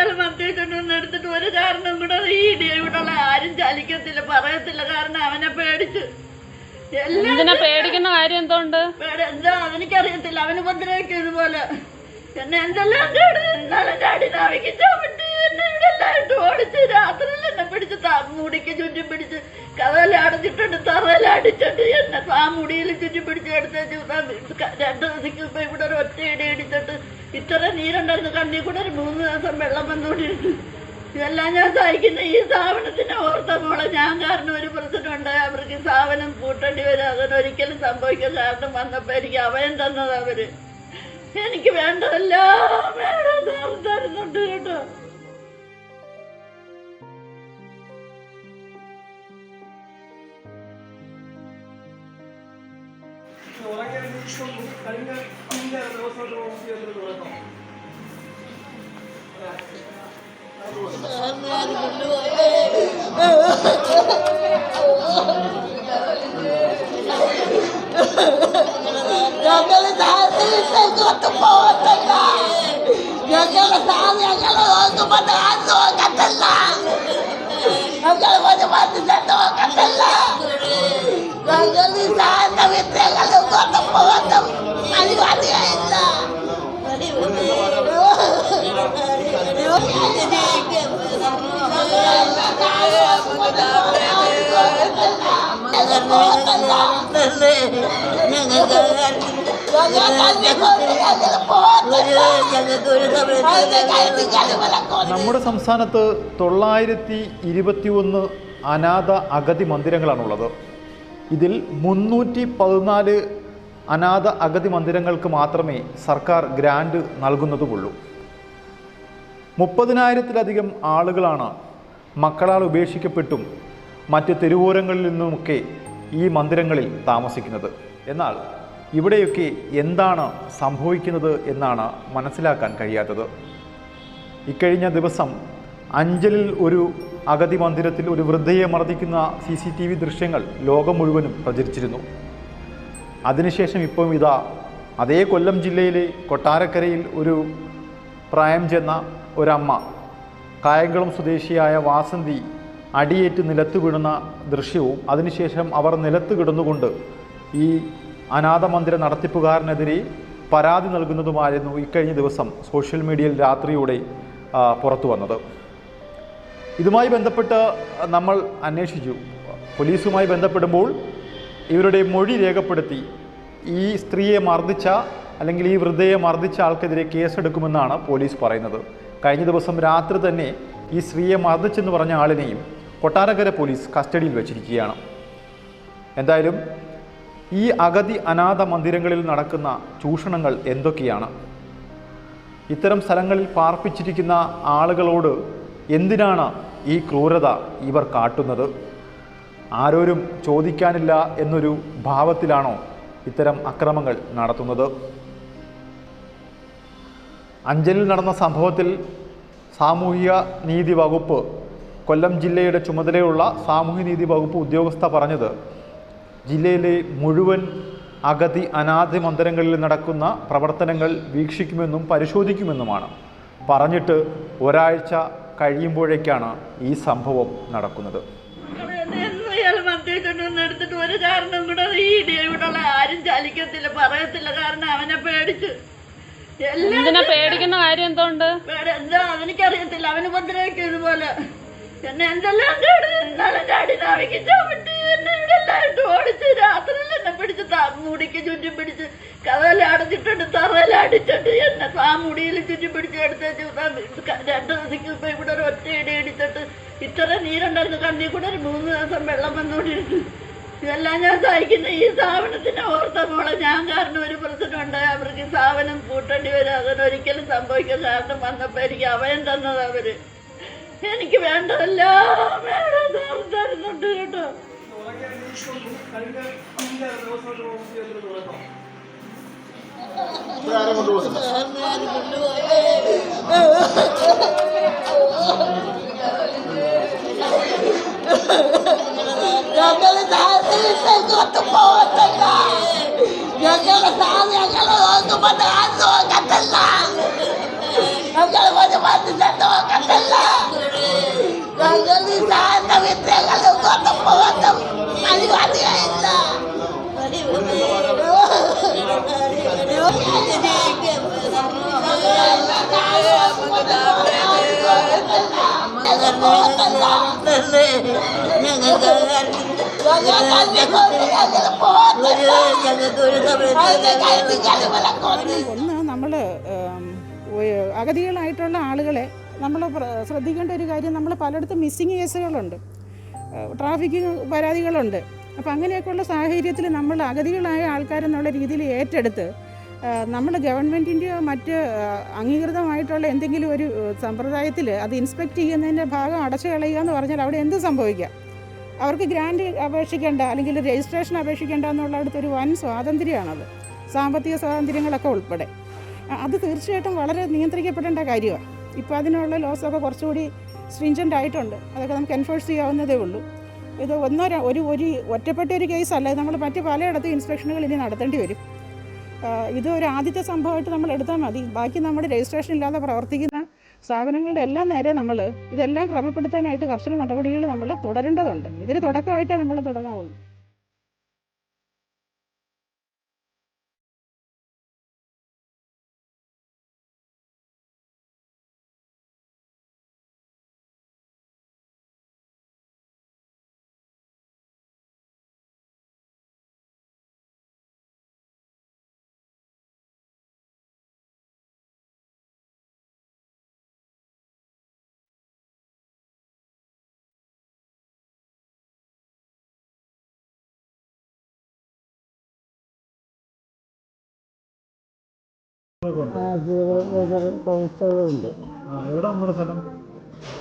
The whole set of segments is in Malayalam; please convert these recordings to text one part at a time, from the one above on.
ഇയാൾ മദ്യക്കൊണ്ടൊന്നും എടുത്തിട്ട് ഒരു കാരണം കൂടെ ഈ ഇവിടെയുള്ള ആരും ചലിക്കത്തില്ല, പറയത്തില്ല. കാരണം അവനെ പേടിച്ച്. എന്തിനാ പേടിക്കുന്ന കാര്യം എന്തുകൊണ്ട്? എന്താ അതെനിക്കറിയത്തില്ല. അവന് ഉപദ്രവിക്കും ഇതുപോലെ. എന്നെ എന്തെല്ലാം ഇന്നലെ ചാടി നാവിക്കാൻ പറ്റി. എന്നെ ഇവിടെ എല്ലായിട്ട് ഓടിച്ച് രാത്രിയിൽ എന്നെ പിടിച്ച് മുടിക്ക് ചുറ്റി പിടിച്ച് കഥയെല്ലാം അടച്ചിട്ടുണ്ട്, തറയെല്ലാം അടിച്ചിട്ട് എന്നെ ആ മുടിയിൽ ചുറ്റി പിടിച്ച് എടുത്ത് 2 ദിവസം ഇപ്പൊ ഇവിടെ ഒരു ഒറ്റ ഇടി ഇടിച്ചിട്ട് ഇത്ര നീരുണ്ടായിരുന്നു കണ്ണിൽ കൂടെ. ഒരു 3 ദിവസം വെള്ളം വന്നുകൊണ്ടിരുന്നു. ഇതെല്ലാം ഞാൻ സഹിക്കുന്ന ഈ സ്ഥാപനത്തിനെ ഓർത്ത മോളെ. ഞാൻ കാരണം ഒരു പ്രശ്നം ഉണ്ടായി, അവർക്ക് ഈ സ്ഥാപനം പൂട്ടേണ്ടി വരും. അതിനൊരിക്കലും സംഭവിക്കാൻ കാരണം വന്നപ്പോ എനിക്ക് അഭയം തന്നത് അവര്. എനിക്ക് വേണ്ടതെല്ലാം തരുന്നുണ്ട് കേട്ടോ. നമ്മുടെ സംസ്ഥാനത്ത് 921 അനാഥ അഗതി മന്ദിരങ്ങളാണുള്ളത്. ഇതിൽ 314 അനാഥ അഗതി മന്ദിരങ്ങൾക്ക് മാത്രമേ സർക്കാർ ഗ്രാൻഡ് നൽകുന്നതുമുള്ളൂ. 30,000-ത്തിലധികം ആളുകളാണ് മക്കളാൽ ഉപേക്ഷിക്കപ്പെട്ടും മറ്റ് തെരുവോരങ്ങളിൽ നിന്നുമൊക്കെ ഈ മന്ദിരങ്ങളിൽ താമസിക്കുന്നത്. എന്നാൽ ഇവിടെയൊക്കെ എന്താണ് സംഭവിക്കുന്നത് എന്നാണ് മനസ്സിലാക്കാൻ കഴിയാത്തത്. ഇക്കഴിഞ്ഞ ദിവസം അഞ്ചലിൽ ഒരു അഗതി മന്ദിരത്തിൽ ഒരു വൃദ്ധയെ മർദ്ദിക്കുന്ന CCTV ദൃശ്യങ്ങൾ ലോകം മുഴുവനും പ്രചരിച്ചിരുന്നു. അതിനുശേഷം ഇപ്പം ഇതാ അതേ കൊല്ലം ജില്ലയിലെ കൊട്ടാരക്കരയിൽ ഒരു പ്രായം ചെന്ന ഒരമ്മ, കായംകുളം സ്വദേശിയായ വാസന്തി അടിയേറ്റ് നിലത്ത് വീഴുന്ന ദൃശ്യവും അതിനുശേഷം അവർ നിലത്ത് കിടന്നുകൊണ്ട് ഈ അനാഥ മന്ദിര നടത്തിപ്പുകാരനെതിരെ പരാതി നൽകുന്നതുമായിരുന്നു ഇക്കഴിഞ്ഞ ദിവസം സോഷ്യൽ മീഡിയയിൽ രാത്രിയോടെ പുറത്തു വന്നത്. ഇതുമായി ബന്ധപ്പെട്ട് നമ്മൾ അന്വേഷിച്ചു. പോലീസുമായി ബന്ധപ്പെടുമ്പോൾ ഇവരുടെ മൊഴി രേഖപ്പെടുത്തി ഈ സ്ത്രീയെ മർദ്ദിച്ച അല്ലെങ്കിൽ ഈ വൃദ്ധയെ മർദ്ദിച്ച ആൾക്കെതിരെ കേസെടുക്കുമെന്നാണ് പോലീസ് പറയുന്നത്. കഴിഞ്ഞ ദിവസം രാത്രി തന്നെ ഈ സ്ത്രീയെ മർദ്ദിച്ചെന്ന് പറഞ്ഞ ആളിനെയും കൊട്ടാരക്കര പോലീസ് കസ്റ്റഡിയിൽ വച്ചിരിക്കുകയാണ്. എന്തായാലും ഈ അഗതി അനാഥ മന്ദിരങ്ങളിൽ നടക്കുന്ന ചൂഷണങ്ങൾ എന്തൊക്കെയാണ്? ഇത്തരം സ്ഥലങ്ങളിൽ പാർപ്പിച്ചിരിക്കുന്ന ആളുകളോട് എന്തിനാണ് ഈ ക്രൂരത ഇവർ കാട്ടുന്നത്? ആരോരും ചോദിക്കാനില്ല എന്നൊരു ഭാവത്തിലാണോ ഇത്തരം അക്രമങ്ങൾ നടത്തുന്നത്? അഞ്ചലിൽ നടന്ന സംഭവത്തിൽ സാമൂഹിക നീതി വകുപ്പ്, കൊല്ലം ജില്ലയുടെ ചുമതലയുള്ള സാമൂഹ്യനീതി വകുപ്പ് ഉദ്യോഗസ്ഥ പറഞ്ഞത് ജില്ലയിലെ മുഴുവൻ അഗതി അനാഥ മന്ദിരങ്ങളിൽ നടക്കുന്ന പ്രവർത്തനങ്ങൾ വീക്ഷിക്കുമെന്നും പരിശോധിക്കുമെന്നുമാണ്. പറഞ്ഞിട്ട് ഒരാഴ്ച കഴിയുമ്പോഴേക്കാണ് ഈ സംഭവം നടക്കുന്നത്. എടുത്തിട്ട് ഒരു കാരണം കൂടെ ഈ ഇവിടെയുള്ള ആരും ചലിക്കത്തില്ല, പറയത്തില്ല. കാരണം അവനെ പേടിച്ച്. എന്തിനാ പേടിക്കുന്ന കാര്യം എന്തുകൊണ്ട്? എന്താ അതെനിക്കറിയത്തില്ല. അവന് ഉപദ്രവിക്കും ഇതുപോലെ. എന്നെ എന്തെല്ലാം ഇന്നലെ ചാടി നാവിക്കാൻ പറ്റി. എന്നെ ഇവിടെ എല്ലായിട്ട് ഓടിച്ച് രാത്രിയിൽ എന്നെ പിടിച്ച് മുടിക്ക് ചുറ്റി പിടിച്ച് കഥയെല്ലാം അടച്ചിട്ടുണ്ട്, തറയെല്ലാം അടിച്ചിട്ട് എന്നെ ആ മുടിയിൽ ചുറ്റി പിടിച്ച് എടുത്ത് 2 ദിവസം ഇപ്പൊ ഇവിടെ ഒരു ഒറ്റ ഇടി ഇടിച്ചിട്ട് ഇത്ര നീരുണ്ടായിരുന്നു കണ്ണിൽ കൂടെ. ഒരു 3 ദിവസം വെള്ളം വന്നുകൊണ്ടിരുന്നു. ഇതെല്ലാം ഞാൻ സഹിക്കുന്ന ഈ സ്ഥാപനത്തിനെ ഓർത്ത മോളെ. ഞാൻ കാരണം ഒരു പ്രശ്നം ഉണ്ടായി, അവർക്ക് ഈ സ്ഥാപനം പൂട്ടേണ്ടി വരും. അതിനൊരിക്കലും സംഭവിക്കാൻ കാരണം വന്നപ്പോ എനിക്ക് അഭയം തന്നത് അവര്. എനിക്ക് വേണ്ടതെല്ലാം തരുന്നുണ്ട് കേട്ടോ. ഞങ്ങൾ അതിനെ നോക്കത്തില്ല. ഞങ്ങൾ സാറിന്റെ വിദ്യകളും കൊണ്ടുപോകുന്ന പരിപാടിയായില്ല. ഒന്ന് നമ്മൾ അഗതികളായിട്ടുള്ള ആളുകളെ നമ്മൾ ശ്രദ്ധിക്കേണ്ട ഒരു കാര്യം, നമ്മൾ പലയിടത്തും മിസ്സിങ് കേസുകളുണ്ട്, ട്രാഫിക് പരാതികളുണ്ട്. അപ്പോൾ അങ്ങനെയൊക്കെയുള്ള സാഹചര്യത്തിൽ നമ്മൾ അഗതികളായ ആൾക്കാരെന്നുള്ള രീതിയിൽ ഏറ്റെടുത്ത് നമ്മൾ ഗവൺമെൻറ്റിൻ്റെയോ മറ്റ് അംഗീകൃതമായിട്ടുള്ള എന്തെങ്കിലും ഒരു സമ്പ്രദായത്തിൽ അത് ഇൻസ്പെക്ട് ചെയ്യുന്നതിൻ്റെ ഭാഗം അടച്ചു കളയുക എന്ന് പറഞ്ഞാൽ അവിടെ എന്ത് സംഭവിക്കാം? അവർക്ക് ഗ്രാൻഡ് അപേക്ഷിക്കേണ്ട അല്ലെങ്കിൽ രജിസ്ട്രേഷൻ അപേക്ഷിക്കേണ്ട എന്നുള്ളടത്തൊരു വൻ സ്വാതന്ത്ര്യമാണത്, സാമ്പത്തിക സ്വാതന്ത്ര്യങ്ങളൊക്കെ ഉൾപ്പെടെ. അത് തീർച്ചയായിട്ടും വളരെ നിയന്ത്രിക്കപ്പെടേണ്ട കാര്യമാണ്. ഇപ്പോൾ അതിനുള്ള ലോസൊക്കെ കുറച്ചുകൂടി സ്ട്രിഞ്ചൻ്റ് ആയിട്ടുണ്ട്, അതൊക്കെ നമുക്ക് എൻഫോഴ്സ് ചെയ്യാവുന്നതേ ഉള്ളൂ. ഇത് ഒരു ഒറ്റപ്പെട്ട ഒരു കേസല്ല, നമ്മൾ മറ്റ് പലയിടത്തും ഇൻസ്പെക്ഷനുകൾ ഇനി നടത്തേണ്ടി വരും. ഇത് ഒരു ആദ്യത്തെ സംഭവമായിട്ട് നമ്മൾ എടുത്താൽ മതി. ബാക്കി നമ്മുടെ രജിസ്ട്രേഷൻ ഇല്ലാതെ പ്രവർത്തിക്കുന്ന സ്ഥാപനങ്ങളുടെ എല്ലാം നേരെ നമ്മൾ ഇതെല്ലാം ക്രമപ്പെടുത്താനായിട്ട് കർശന നടപടികൾ നമ്മൾ തുടരേണ്ടതുണ്ട്. ഇതിന് തുടക്കമായിട്ടേ നമ്മൾ തുടങ്ങാവുള്ളൂ. ഉണ്ട്.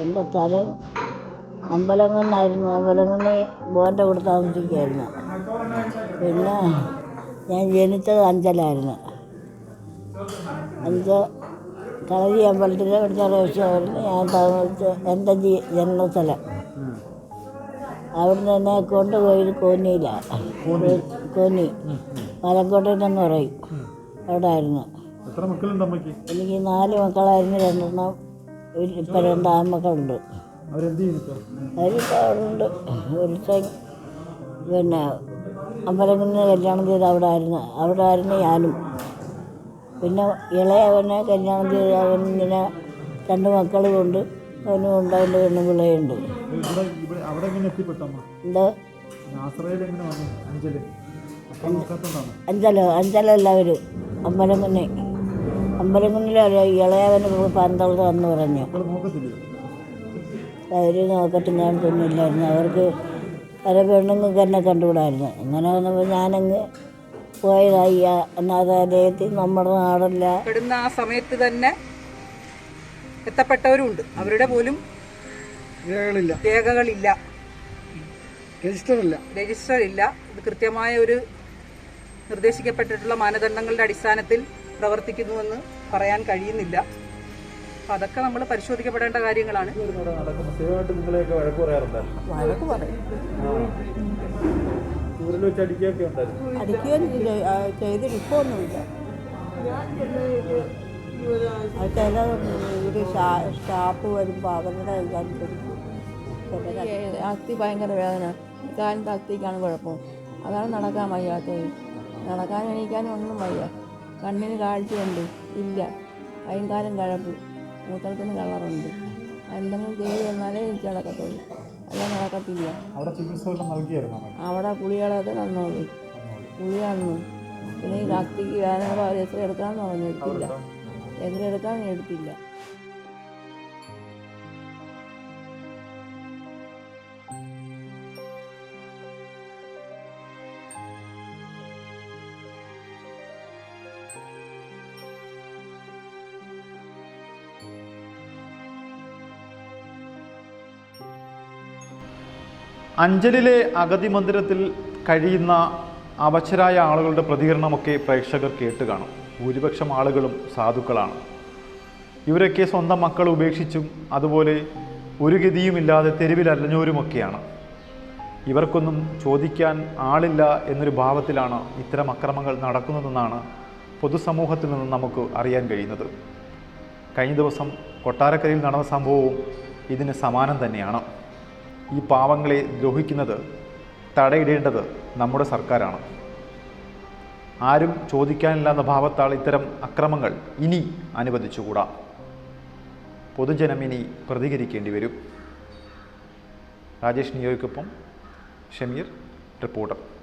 എൻ്റെ സ്ഥലം അമ്പലങ്ങളിലായിരുന്നു. അമ്പലങ്ങളിൽ ബോൻ്റെ കൂടെ താമസിക്കുകയായിരുന്നു. പിന്നെ ഞാൻ ജനിച്ചത് അഞ്ചലായിരുന്നു. കളരി അമ്പലത്തിലെ പഠിച്ചായിരുന്നു ഞാൻ താമസിച്ച എൻ്റെ ജന്മസ്ഥലം. അവിടുന്ന് എന്നെ കൊണ്ടുപോയത് കോന്നിയിലാണ്. കോന്നി മലക്കോട്ടയിലെന്ന് പറയും, അവിടെ ആയിരുന്നു. എനിക്ക് 4 മക്കളായിരുന്നു. 2 ഇപ്പം 2 ആൺമക്കളുണ്ട്. അവരിപ്പോൾ അവിടെ ഉണ്ട്. ഒരുത്തൻ പിന്നെ അമ്പലക്കുന്ന് കല്യാണം ചെയ്ത് അവിടെ ആയിരുന്നു ഞാനും. പിന്നെ ഇളയവനെ കല്യാണം ചെയ്ത് അവനിങ്ങനെ 2 മക്കളുമുണ്ട്. അവനും ഉണ്ട്, അവൻ്റെ പെണ്ണുപിള്ളയുണ്ട്. എന്തോ അഞ്ചലെല്ലാവരും അമ്പലക്കുന്നിലല്ല. ഇളയവന് 12 എന്ന് പറഞ്ഞു. അവർ നോക്കട്ടെ, ഞാൻ തൊന്നില്ലായിരുന്നു. അവർക്ക് പല പെണ്ണുങ്ങൾക്ക് എന്നെ കണ്ടുകൂടായിരുന്നു. അങ്ങനെ വന്നപ്പോൾ ഞാനങ്ങ് പോയതായി അനാഥാലയത്തിൽ. നമ്മുടെ നാടല്ല പെടുന്ന ആ സമയത്ത് തന്നെ എത്തപ്പെട്ടവരുണ്ട്. അവരുടെ പോലും രേഖകളില്ല, രജിസ്റ്റർ ഇല്ല. ഇത് കൃത്യമായ ഒരു നിർദ്ദേശിക്കപ്പെട്ടിട്ടുള്ള മാനദണ്ഡങ്ങളുടെ അടിസ്ഥാനത്തിൽ പ്രവർത്തിക്കുന്നുവെന്ന് പറയാൻ കഴിയുന്നില്ല. അപ്പം അതൊക്കെ നമ്മൾ പരിശോധിക്കപ്പെടേണ്ട കാര്യങ്ങളാണ്. വഴക്ക് പറയും, അടിക്കുകയും ചെയ്തിട്ട് ഇപ്പോൾ ഒന്നുമില്ല. ചില ഒരു സ്റ്റാഫ് വരുമ്പോൾ അവരുടെ അസ്ഥി ഭയങ്കര വേദന, കാലിൻ്റെ അസ്ഥിക്കാണ് കുഴപ്പം. അതാണ് നടക്കാൻ വയ്യാത്തത്. നടക്കാനും എണീക്കാനും ഒന്നും വയ്യ. കണ്ണിന് കാഴ്ചയുണ്ട് ഇല്ല, കൈകാലം കഴപ്പ്, മൂത്രത്തിന് കളറുണ്ട്. എന്തെങ്കിലും ചെയ്ത് തന്നാലേ എനിക്ക് നടക്കത്തുള്ളൂ, അല്ല നടക്കത്തില്ല. അവിടെ കുളികളൊക്കെ തന്നോളൂ, കുളി തന്നു. പിന്നെ ഈ അസ്ഥിക്ക് വേദന എത്ര എടുക്കാമെന്ന് പറഞ്ഞു, എടുത്തില്ല. എത്ര എടുക്കാമെന്ന് എടുത്തില്ല. അഞ്ചലിലെ അഗതി മന്ദിരത്തിൽ കഴിയുന്ന അവശരായ ആളുകളുടെ പ്രതികരണമൊക്കെ പ്രേക്ഷകർ കേട്ട് കാണും. ഭൂരിപക്ഷം ആളുകളും സാധുക്കളാണ്. ഇവരൊക്കെ സ്വന്തം മക്കളെ ഉപേക്ഷിച്ചും അതുപോലെ ഒരു ഗതിയുമില്ലാതെ തെരുവിലലഞ്ഞവരുമൊക്കെയാണ്. ഇവർക്കൊന്നും ചോദിക്കാൻ ആളില്ല എന്നൊരു ഭാവത്തിലാണ് ഇത്തരം അക്രമങ്ങൾ നടക്കുന്നതെന്നാണ് പൊതുസമൂഹത്തിൽ നിന്ന് നമുക്ക് അറിയാൻ കഴിയുന്നത്. കഴിഞ്ഞ ദിവസം കൊട്ടാരക്കരയിൽ നടന്ന സംഭവവും ഇതിന് സമാനം തന്നെയാണ്. ഈ പാവങ്ങളെ ദ്രോഹിക്കുന്നത് തടയിടേണ്ടത് നമ്മുടെ സർക്കാരാണ്. ആരും ചോദിക്കാനില്ലാത്ത ഭാവത്താൽ ഇത്തരം അക്രമങ്ങൾ ഇനി അനുവദിച്ചുകൂടാ. പൊതുജനം ഇനി പ്രതികരിക്കേണ്ടി വരും. രാജേഷ് നിയോയ്ക്കൊപ്പം ഷമീർ, റിപ്പോർട്ടർ.